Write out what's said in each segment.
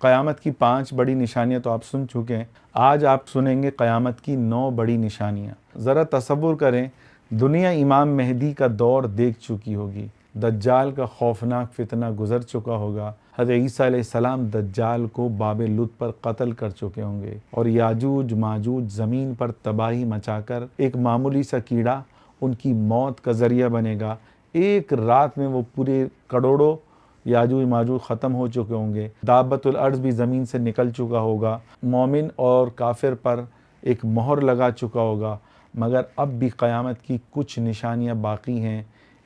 قیامت کی 5 بڑی نشانیاں تو آپ سن چکے ہیں، آج آپ سنیں گے قیامت کی 9 بڑی نشانیاں۔ ذرا تصور کریں، دنیا امام مہدی کا دور دیکھ چکی ہوگی، دجال کا خوفناک فتنہ گزر چکا ہوگا، حضرت عیسیٰ علیہ السلام دجال کو باب لد پر قتل کر چکے ہوں گے، اور یاجوج ماجوج زمین پر تباہی مچا کر ایک معمولی سا کیڑا ان کی موت کا ذریعہ بنے گا۔ ایک رات میں وہ پورے کروڑوں یاجوج ماجوج ختم ہو چکے ہوں گے، دابت الارض بھی زمین سے نکل چکا ہوگا، مومن اور کافر پر ایک مہر لگا چکا ہوگا، مگر اب بھی قیامت کی کچھ نشانیاں باقی ہیں۔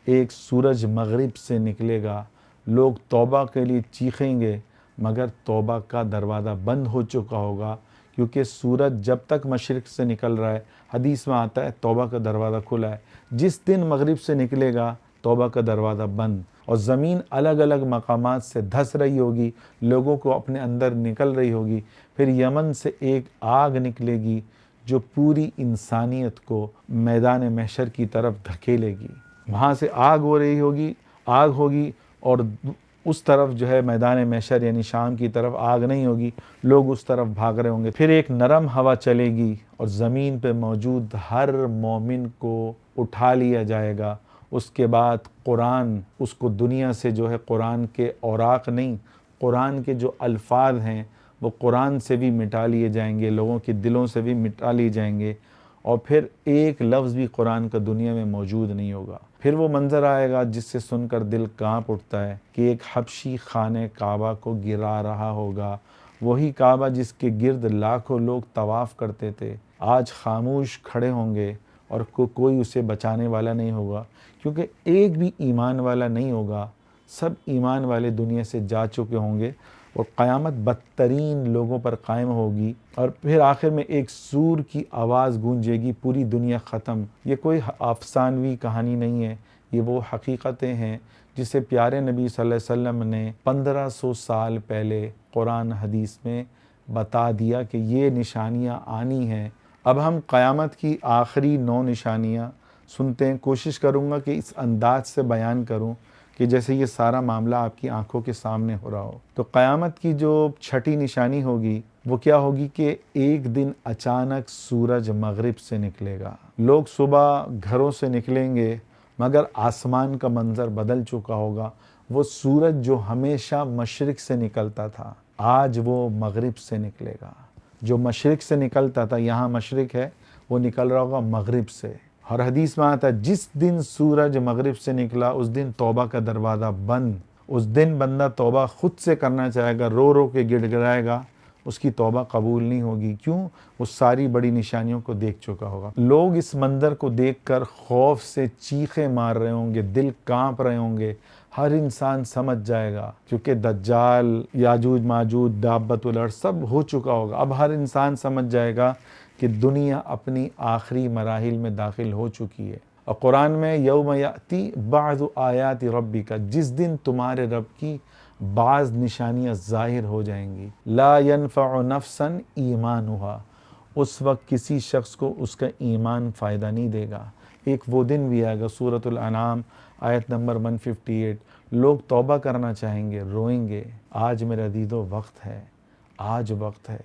ایک سورج مغرب سے نکلے گا، لوگ توبہ کے لیے چیخیں گے، مگر توبہ کا دروازہ بند ہو چکا ہوگا، کیونکہ سورج جب تک مشرق سے نکل رہا ہے، حدیث میں آتا ہے توبہ کا دروازہ کھلا ہے، جس دن مغرب سے نکلے گا توبہ کا دروازہ بند، اور زمین الگ الگ مقامات سے دھس رہی ہوگی، لوگوں کو اپنے اندر نکل رہی ہوگی۔ پھر یمن سے ایک آگ نکلے گی جو پوری انسانیت کو میدان محشر کی طرف دھکیلے گی۔ وہاں سے آگ ہو رہی ہوگی، آگ ہوگی، اور اس طرف جو ہے میدان محشر یعنی شام کی طرف آگ نہیں ہوگی، لوگ اس طرف بھاگ رہے ہوں گے۔ پھر ایک نرم ہوا چلے گی اور زمین پہ موجود ہر مومن کو اٹھا لیا جائے گا۔ اس کے بعد قرآن، اس کو دنیا سے جو ہے قرآن کے اوراق نہیں، قرآن کے جو الفاظ ہیں وہ قرآن سے بھی مٹا لیے جائیں گے، لوگوں کے دلوں سے بھی مٹا لیے جائیں گے، اور پھر ایک لفظ بھی قرآن کا دنیا میں موجود نہیں ہوگا۔ پھر وہ منظر آئے گا جس سے سن کر دل کانپ اٹھتا ہے کہ ایک حبشی خانہ کعبہ کو گرا رہا ہوگا، وہی کعبہ جس کے گرد لاکھوں لوگ طواف کرتے تھے، آج خاموش کھڑے ہوں گے اور کوئی اسے بچانے والا نہیں ہوگا، کیونکہ ایک بھی ایمان والا نہیں ہوگا، سب ایمان والے دنیا سے جا چکے ہوں گے، اور قیامت بدترین لوگوں پر قائم ہوگی، اور پھر آخر میں ایک سور کی آواز گونجے گی، پوری دنیا ختم۔ یہ کوئی افسانوی کہانی نہیں ہے، یہ وہ حقیقتیں ہیں جسے پیارے نبی صلی اللہ علیہ وسلم نے 1500 سال پہلے قرآن حدیث میں بتا دیا کہ یہ نشانیاں آنی ہیں۔ اب ہم قیامت کی آخری 9 نشانیاں سنتے ہیں۔ کوشش کروں گا کہ اس انداز سے بیان کروں کہ جیسے یہ سارا معاملہ آپ کی آنکھوں کے سامنے ہو رہا ہو۔ تو قیامت کی جو چھٹی نشانی ہوگی وہ کیا ہوگی کہ ایک دن اچانک سورج مغرب سے نکلے گا، لوگ صبح گھروں سے نکلیں گے، مگر آسمان کا منظر بدل چکا ہوگا۔ وہ سورج جو ہمیشہ مشرق سے نکلتا تھا، آج وہ مغرب سے نکلے گا۔ جو مشرق سے نکلتا تھا، یہاں مشرق ہے، وہ نکل رہا ہوگا مغرب سے۔ اور حدیث میں آتا ہے جس دن سورج مغرب سے نکلا اس دن توبہ کا دروازہ بند، اس دن بندہ توبہ خود سے کرنا چاہے گا، رو رو کے گڑ گڑائے گا، اس کی توبہ قبول نہیں ہوگی۔ کیوں؟ وہ ساری بڑی نشانیوں کو دیکھ چکا ہوگا۔ لوگ اس منظر کو دیکھ کر خوف سے چیخیں مار رہے ہوں گے، دل کانپ رہے ہوں گے۔ ہر انسان سمجھ جائے گا، کیونکہ دجال، یاجوج ماجوج، دابت الارض سب ہو چکا ہوگا۔ اب ہر انسان سمجھ جائے گا کہ دنیا اپنی آخری مراحل میں داخل ہو چکی ہے۔ اور قرآن میں یوم یاتی بعض آیات ربک، جس دن تمہارے رب کی بعض نشانیاں ظاہر ہو جائیں گی، لا ينفع نفسا ایمانھا، اس وقت کسی شخص کو اس کا ایمان فائدہ نہیں دے گا۔ ایک وہ دن بھی آئے گا، سورۃ الانعام آیت نمبر 158، لوگ توبہ کرنا چاہیں گے، روئیں گے، آج میرا دیدو وقت ہے، آج وقت ہے۔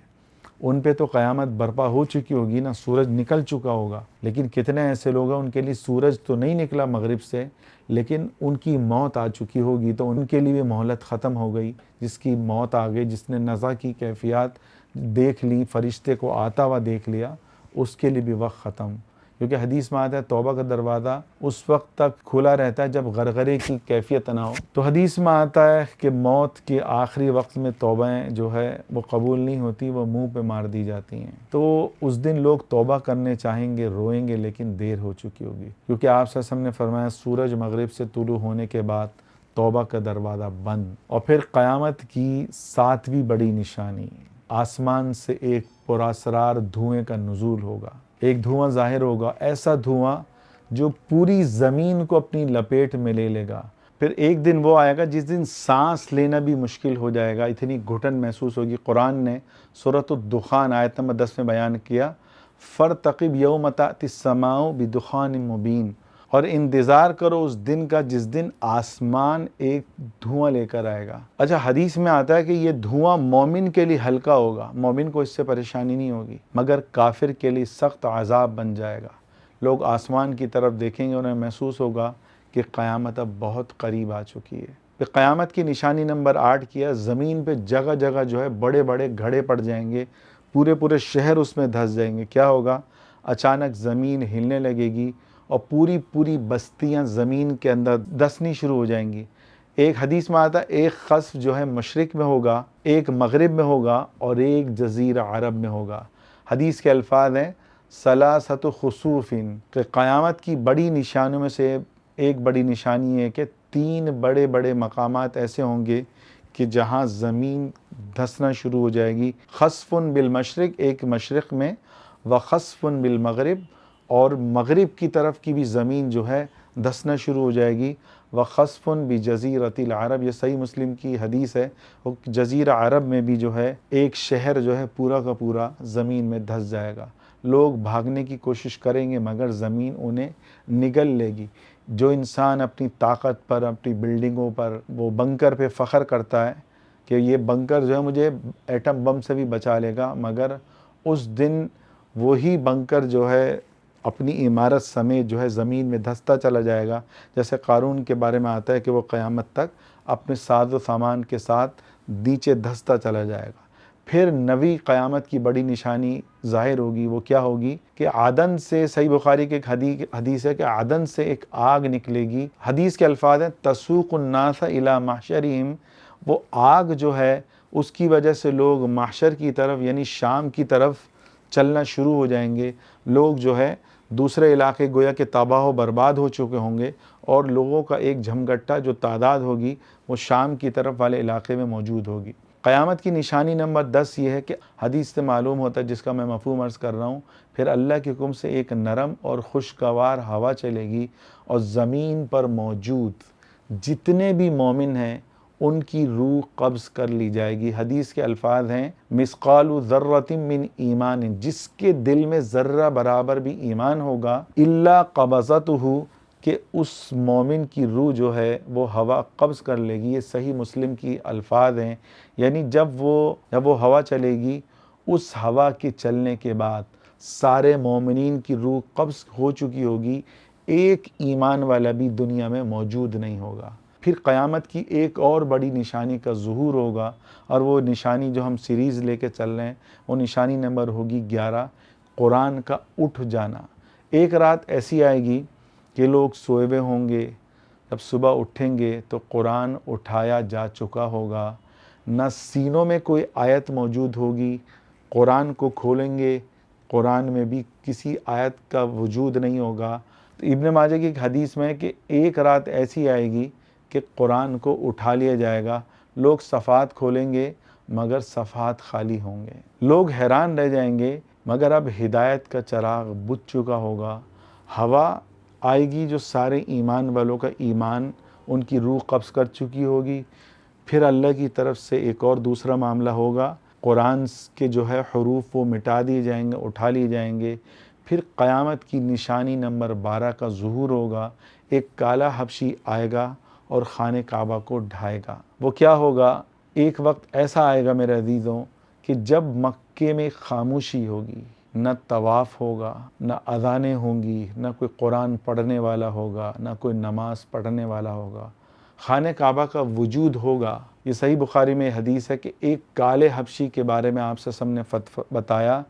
ان پہ تو قیامت برپا ہو چکی ہوگی نا، سورج نکل چکا ہوگا، لیکن کتنے ایسے لوگ ہیں ان کے لیے سورج تو نہیں نکلا مغرب سے، لیکن ان کی موت آ چکی ہوگی، تو ان کے لیے مہلت ختم ہو گئی۔ جس کی موت آ گئی، جس نے نزع کی کیفیات دیکھ لی، فرشتے کو آتا ہوا دیکھ لیا، اس کے لیے بھی وقت ختم۔ کیونکہ حدیث میں آتا ہے توبہ کا دروازہ اس وقت تک کھلا رہتا ہے جب غرغرے کی کیفیت نہ ہو۔ تو حدیث میں آتا ہے کہ موت کے آخری وقت میں توبہیں جو ہے وہ قبول نہیں ہوتی، وہ منہ پہ مار دی جاتی ہیں۔ تو اس دن لوگ توبہ کرنے چاہیں گے، روئیں گے، لیکن دیر ہو چکی ہوگی، کیونکہ آپ صلی اللہ علیہ وسلم نے فرمایا سورج مغرب سے طلوع ہونے کے بعد توبہ کا دروازہ بند۔ اور پھر قیامت کی 7ویں بڑی نشانی، آسمان سے ایک پراسرار دھوئیں کا نزول ہوگا۔ ایک دھواں ظاہر ہوگا، ایسا دھواں جو پوری زمین کو اپنی لپیٹ میں لے لے گا۔ پھر ایک دن وہ آئے گا جس دن سانس لینا بھی مشکل ہو جائے گا، اتنی گھٹن محسوس ہوگی۔ قرآن نے سورۃ الدخان آیت نمبر 10 میں بیان کیا، فَارْتَقِبْ يَوْمَ تَأْتِي السَّمَاءُ بِدُخَانٍ مُبِينٍ، اور انتظار کرو اس دن کا جس دن آسمان ایک دھواں لے کر آئے گا۔ اچھا، حدیث میں آتا ہے کہ یہ دھواں مومن کے لیے ہلکا ہوگا، مومن کو اس سے پریشانی نہیں ہوگی، مگر کافر کے لیے سخت عذاب بن جائے گا۔ لوگ آسمان کی طرف دیکھیں گے، انہیں محسوس ہوگا کہ قیامت اب بہت قریب آ چکی ہے۔ پھر قیامت کی نشانی نمبر 8 کیا، زمین پہ جگہ جگہ جو ہے بڑے بڑے گھڑے پڑ جائیں گے، پورے پورے شہر اس میں دھس جائیں گے۔ کیا ہوگا؟ اچانک زمین ہلنے لگے گی اور پوری پوری بستیاں زمین کے اندر دسنی شروع ہو جائیں گی۔ ایک حدیث میں آتا ہے ایک خسف جو ہے مشرق میں ہوگا، ایک مغرب میں ہوگا اور ایک جزیرہ عرب میں ہوگا۔ حدیث کے الفاظ ہیں ثلاثۃ خسوف، کہ قیامت کی بڑی نشانیوں میں سے ایک بڑی نشانی ہے کہ 3 بڑے بڑے مقامات ایسے ہوں گے کہ جہاں زمین دھسنا شروع ہو جائے گی۔ خسف بالمشرق، ایک مشرق میں، وخسف بالمغرب، اور مغرب کی طرف کی بھی زمین جو ہے دھسنا شروع ہو جائے گی، وخسف بجزیرۃ العرب، یہ صحیح مسلم کی حدیث ہے۔ جزیرہ عرب میں بھی جو ہے ایک شہر جو ہے پورا کا پورا زمین میں دھس جائے گا۔ لوگ بھاگنے کی کوشش کریں گے مگر زمین انہیں نگل لے گی۔ جو انسان اپنی طاقت پر، اپنی بلڈنگوں پر، وہ بنکر پہ فخر کرتا ہے کہ یہ بنکر جو ہے مجھے ایٹم بم سے بھی بچا لے گا، مگر اس دن وہی بنکر جو ہے اپنی عمارت سمیت جو ہے زمین میں دھستا چلا جائے گا۔ جیسے قارون کے بارے میں آتا ہے کہ وہ قیامت تک اپنے ساز و سامان کے ساتھ نیچے دھستا چلا جائے گا۔ پھر نویں قیامت کی بڑی نشانی ظاہر ہوگی، وہ کیا ہوگی کہ عدن سے، صحیح بخاری کے ایک حدیث ہے کہ عدن سے ایک آگ نکلے گی۔ حدیث کے الفاظ ہیں تسوق الناس الی محشرہم، وہ آگ جو ہے اس کی وجہ سے لوگ محشر کی طرف یعنی شام کی طرف چلنا شروع ہو جائیں گے۔ لوگ جو ہے دوسرے علاقے گویا کہ تباہ و برباد ہو چکے ہوں گے، اور لوگوں کا ایک جھمگٹا جو تعداد ہوگی وہ شام کی طرف والے علاقے میں موجود ہوگی۔ قیامت کی نشانی نمبر 10 یہ ہے کہ حدیث سے معلوم ہوتا ہے، جس کا میں مفہوم عرض کر رہا ہوں، پھر اللہ کے حکم سے ایک نرم اور خوشگوار ہوا چلے گی اور زمین پر موجود جتنے بھی مومن ہیں ان کی روح قبض کر لی جائے گی۔ حدیث کے الفاظ ہیں مثقال ذرۃ من ایمان، جس کے دل میں ذرہ برابر بھی ایمان ہوگا، الا قبضتہ، کہ اس مومن کی روح جو ہے وہ ہوا قبض کر لے گی۔ یہ صحیح مسلم کی الفاظ ہیں، یعنی جب وہ ہوا چلے گی، اس ہوا کے چلنے کے بعد سارے مومنین کی روح قبض ہو چکی ہوگی، ایک ایمان والا بھی دنیا میں موجود نہیں ہوگا۔ پھر قیامت کی ایک اور بڑی نشانی کا ظہور ہوگا، اور وہ نشانی جو ہم سیریز لے کے چل رہے ہیں، وہ نشانی نمبر ہوگی 11، قرآن کا اٹھ جانا۔ ایک رات ایسی آئے گی کہ لوگ سوئے ہوئے ہوں گے، جب صبح اٹھیں گے تو قرآن اٹھایا جا چکا ہوگا، نہ سینوں میں کوئی آیت موجود ہوگی۔ قرآن کو کھولیں گے، قرآن میں بھی کسی آیت کا وجود نہیں ہوگا۔ تو ابن ماجہ کی ایک حدیث میں ہے کہ ایک رات ایسی آئے گی کہ قرآن کو اٹھا لیا جائے گا، لوگ صفحات کھولیں گے مگر صفحات خالی ہوں گے، لوگ حیران رہ جائیں گے مگر اب ہدایت کا چراغ بجھ چکا ہوگا۔ ہوا آئے گی جو سارے ایمان والوں کا ایمان ان کی روح قبض کر چکی ہوگی۔ پھر اللہ کی طرف سے ایک اور دوسرا معاملہ ہوگا، قرآن کے جو ہے حروف وہ مٹا دیے جائیں گے، اٹھا لیے جائیں گے۔ پھر قیامت کی نشانی نمبر 12 کا ظہور ہوگا، ایک کالا حبشی آئے گا اور خانہ کعبہ کو ڈھائے گا۔ وہ کیا ہوگا؟ ایک وقت ایسا آئے گا میرے عزیزوں کہ جب مکے میں خاموشی ہوگی، نہ طواف ہوگا، نہ اذانیں ہوں گی، نہ کوئی قرآن پڑھنے والا ہوگا، نہ کوئی نماز پڑھنے والا ہوگا، خانہ کعبہ کا وجود ہوگا۔ یہ صحیح بخاری میں حدیث ہے کہ ایک کالے حبشی کے بارے میں آپ سے نے بتایا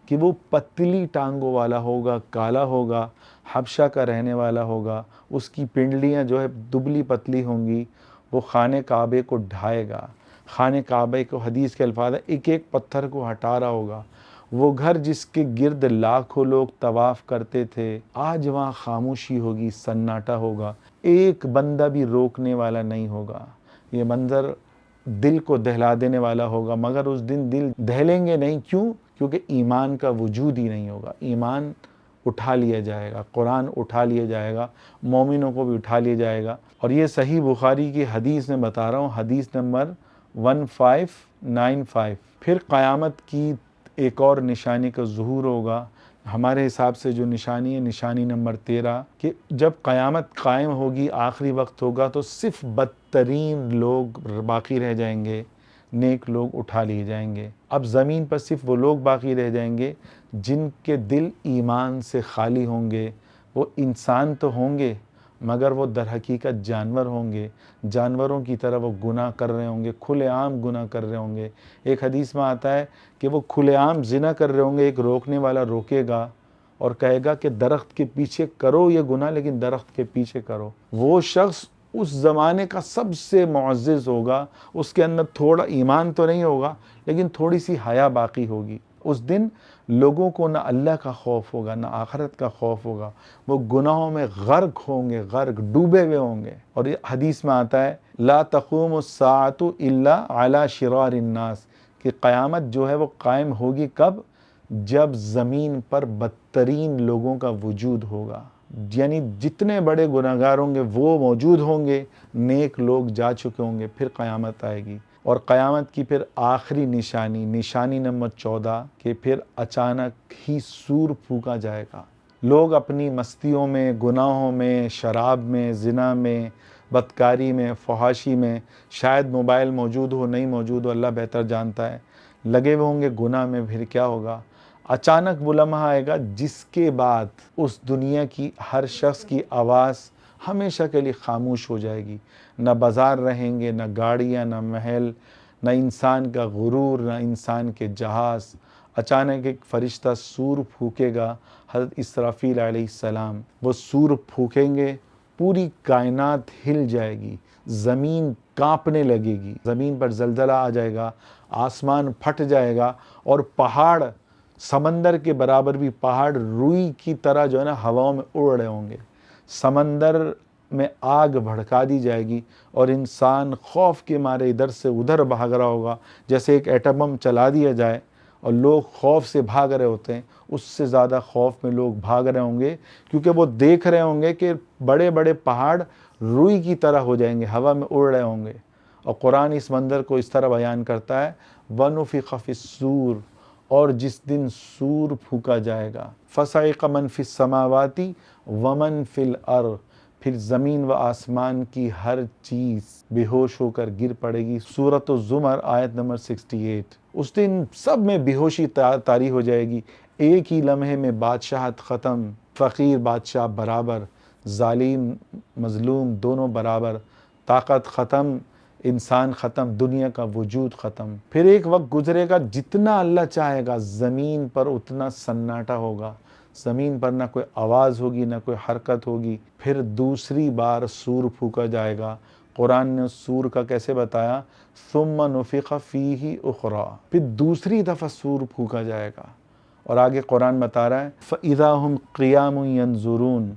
کہ وہ پتلی ٹانگوں والا ہوگا، کالا ہوگا، حبشہ کا رہنے والا ہوگا، اس کی پنڈلیاں جو ہے دبلی پتلی ہوں گی، وہ خانہ کعبے کو ڈھائے گا۔ خانہ کعبے کو حدیث کے الفاظ ہے ایک ایک پتھر کو ہٹا رہا ہوگا۔ وہ گھر جس کے گرد لاکھوں لوگ طواف کرتے تھے، آج وہاں خاموشی ہوگی، سناٹا ہوگا، ایک بندہ بھی روکنے والا نہیں ہوگا۔ یہ منظر دل کو دہلا دینے والا ہوگا، مگر اس دن دل دہلیں گے نہیں۔ کیوں؟ کیونکہ ایمان کا وجود ہی نہیں ہوگا۔ ایمان اٹھا لیا جائے گا، قرآن اٹھا لیا جائے گا، مومنوں کو بھی اٹھا لیا جائے گا۔ اور یہ صحیح بخاری کی حدیث میں بتا رہا ہوں، حدیث نمبر 1595۔ پھر قیامت کی ایک اور نشانی کا ظہور ہوگا ہمارے حساب سے جو نشانی ہے، نشانی نمبر 13، کہ جب قیامت قائم ہوگی، آخری وقت ہوگا، تو صرف بدترین لوگ باقی رہ جائیں گے، نیک لوگ اٹھا لیے جائیں گے۔ اب زمین پر صرف وہ لوگ باقی رہ جائیں گے جن کے دل ایمان سے خالی ہوں گے۔ وہ انسان تو ہوں گے مگر وہ در حقیقت جانور ہوں گے، جانوروں کی طرح وہ گناہ کر رہے ہوں گے، کھلے عام گناہ کر رہے ہوں گے۔ ایک حدیث میں آتا ہے کہ وہ کھلے عام زنا کر رہے ہوں گے، ایک روکنے والا روکے گا اور کہے گا کہ درخت کے پیچھے کرو یہ گناہ، لیکن درخت کے پیچھے کرو۔ وہ شخص اس زمانے کا سب سے معزز ہوگا، اس کے اندر تھوڑا ایمان تو نہیں ہوگا لیکن تھوڑی سی حیا باقی ہوگی۔ اس دن لوگوں کو نہ اللہ کا خوف ہوگا نہ آخرت کا خوف ہوگا، وہ گناہوں میں غرق ہوں گے، غرق ڈوبے ہوئے ہوں گے۔ اور یہ حدیث میں آتا ہے لا تقوم الساعۃ الا علی شرار الناس، کہ قیامت جو ہے وہ قائم ہوگی کب؟ جب زمین پر بدترین لوگوں کا وجود ہوگا، یعنی جتنے بڑے گناہگار ہوں گے وہ موجود ہوں گے، نیک لوگ جا چکے ہوں گے، پھر قیامت آئے گی۔ اور قیامت کی پھر آخری نشانی، نشانی نمبر 14، کہ پھر اچانک ہی سور پھونکا جائے گا۔ لوگ اپنی مستیوں میں، گناہوں میں، شراب میں، زنا میں، بدکاری میں، فحاشی میں، شاید موبائل موجود ہو نہیں موجود ہو، اللہ بہتر جانتا ہے، لگے ہوئے ہوں گے گناہ میں۔ پھر کیا ہوگا؟ اچانک وہ لمحہ آئے گا جس کے بعد اس دنیا کی ہر شخص کی آواز ہمیشہ کے لیے خاموش ہو جائے گی۔ نہ بازار رہیں گے، نہ گاڑیاں، نہ محل، نہ انسان کا غرور، نہ انسان کے جہاز۔ اچانک ایک فرشتہ سور پھونکے گا، حضرت اسرافیل علیہ السلام، وہ سور پھونکیں گے، پوری کائنات ہل جائے گی، زمین کانپنے لگے گی، زمین پر زلزلہ آ جائے گا، آسمان پھٹ جائے گا، اور پہاڑ، سمندر کے برابر بھی پہاڑ روئی کی طرح جو ہے نا ہواؤں میں اڑ رہے ہوں گے، سمندر میں آگ بھڑکا دی جائے گی، اور انسان خوف کے مارے ادھر سے ادھر بھاگ رہا ہوگا، جیسے ایک ایٹم بم چلا دیا جائے اور لوگ خوف سے بھاگ رہے ہوتے ہیں، اس سے زیادہ خوف میں لوگ بھاگ رہے ہوں گے، کیونکہ وہ دیکھ رہے ہوں گے کہ بڑے بڑے پہاڑ روئی کی طرح ہو جائیں گے، ہوا میں اڑ رہے ہوں گے۔ اور قرآن اس منظر کو اس طرح بیان کرتا ہے وَنُفِخَ فِي الصُّورِ، اور جس دن سور پھونکا جائے گا، فَصَعِقَ مَن فِي السَّمَاوَاتِ وَمَن فِي الْأَرْضِ، پھر زمین و آسمان کی ہر چیز بے ہوش ہو کر گر پڑے گی۔ سورۃ الزمر آیت نمبر 68۔ اس دن سب میں بے ہوشی طاری ہو جائے گی، ایک ہی لمحے میں بادشاہت ختم، فقیر بادشاہ برابر، ظالم مظلوم دونوں برابر، طاقت ختم، انسان ختم، دنیا کا وجود ختم۔ پھر ایک وقت گزرے گا جتنا اللہ چاہے گا زمین پر اتنا سناٹا ہوگا، زمین پر نہ کوئی آواز ہوگی نہ کوئی حرکت ہوگی۔ پھر دوسری بار سور پھونکا جائے گا۔ قرآن نے سور کا کیسے بتایا؟ ثم نفخ فیہ اخری، پھر دوسری دفعہ سور پھونکا جائے گا۔ اور آگے قرآن بتا رہا ہے فَإِذَا هُمْ قِيَامٌ يَنظُرُونَ،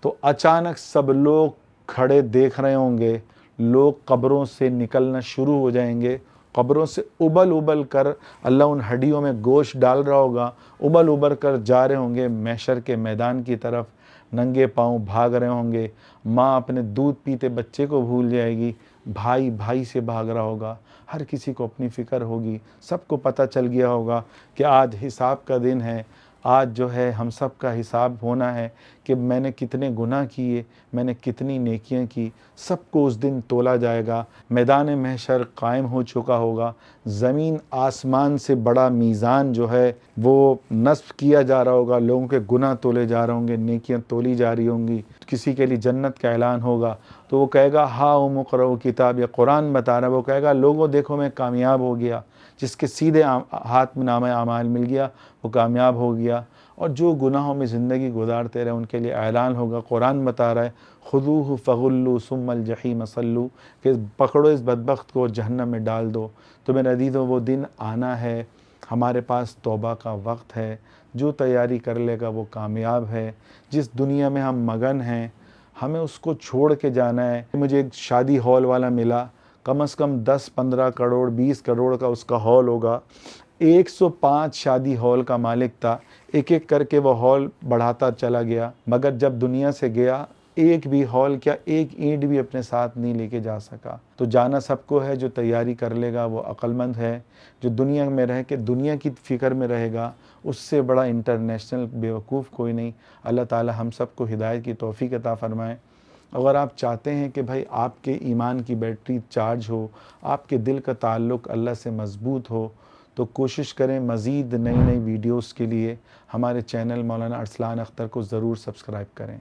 تو اچانک سب لوگ کھڑے دیکھ رہے ہوں گے، لوگ قبروں سے نکلنا شروع ہو جائیں گے، قبروں سے ابل ابل کر، اللہ ان ہڈیوں میں گوشت ڈال رہا ہوگا، ابل ابل کر جا رہے ہوں گے محشر کے میدان کی طرف، ننگے پاؤں بھاگ رہے ہوں گے، ماں اپنے دودھ پیتے بچے کو بھول جائے گی، بھائی بھائی سے بھاگ رہا ہوگا، ہر کسی کو اپنی فکر ہوگی، سب کو پتہ چل گیا ہوگا کہ آج حساب کا دن ہے، آج جو ہے ہم سب کا حساب ہونا ہے کہ میں نے کتنے گناہ کیے، میں نے کتنی نیکیاں کی، سب کو اس دن تولا جائے گا۔ میدان محشر قائم ہو چکا ہوگا، زمین آسمان سے بڑا میزان جو ہے وہ نصب کیا جا رہا ہوگا، لوگوں کے گناہ تولے جا رہے ہوں گے، نیکیاں تولی جا رہی ہوں گی، کسی کے لیے جنت کا اعلان ہوگا تو وہ کہے گا ہاؤم اقرؤ کتاب، یہ قرآن بتا رہا ہے، وہ کہے گا لوگوں دیکھو میں کامیاب ہو گیا، جس کے سیدھے ہاتھ میں نامہ اعمال مل گیا وہ کامیاب ہو گیا، اور جو گناہوں میں زندگی گزارتے رہے ان کے لیے اعلان ہوگا۔ قرآن بتا رہا ہے خذوہ فغلوا ثم الجحیم صلوا، کہ پکڑو اس بدبخت کو اور جہنم میں ڈال دو۔ تو میرے عزیزو وہ دن آنا ہے، ہمارے پاس توبہ کا وقت ہے، جو تیاری کر لے گا وہ کامیاب ہے۔ جس دنیا میں ہم مگن ہیں ہمیں اس کو چھوڑ کے جانا ہے۔ مجھے ایک شادی ہال والا ملا، کم از کم 10-15 کروڑ 20 کروڑ کا اس کا ہال ہوگا، 105 شادی ہال کا مالک تھا، ایک ایک کر کے وہ ہال بڑھاتا چلا گیا، مگر جب دنیا سے گیا ایک بھی ہال کیا ایک اینٹ بھی اپنے ساتھ نہیں لے کے جا سکا۔ تو جانا سب کو ہے، جو تیاری کر لے گا وہ عقل مند ہے، جو دنیا میں رہ کے دنیا کی فکر میں رہے گا اس سے بڑا انٹرنیشنل بیوقوف کوئی نہیں۔ اللہ تعالی ہم سب کو ہدایت کی توفیق عطا فرمائے۔ اگر آپ چاہتے ہیں کہ بھائی آپ کے ایمان کی بیٹری چارج ہو، آپ کے دل کا تعلق اللہ سے مضبوط ہو، تو کوشش کریں مزید نئی ویڈیوز کے لیے ہمارے چینل مولانا ارسلان اختر کو ضرور سبسکرائب کریں۔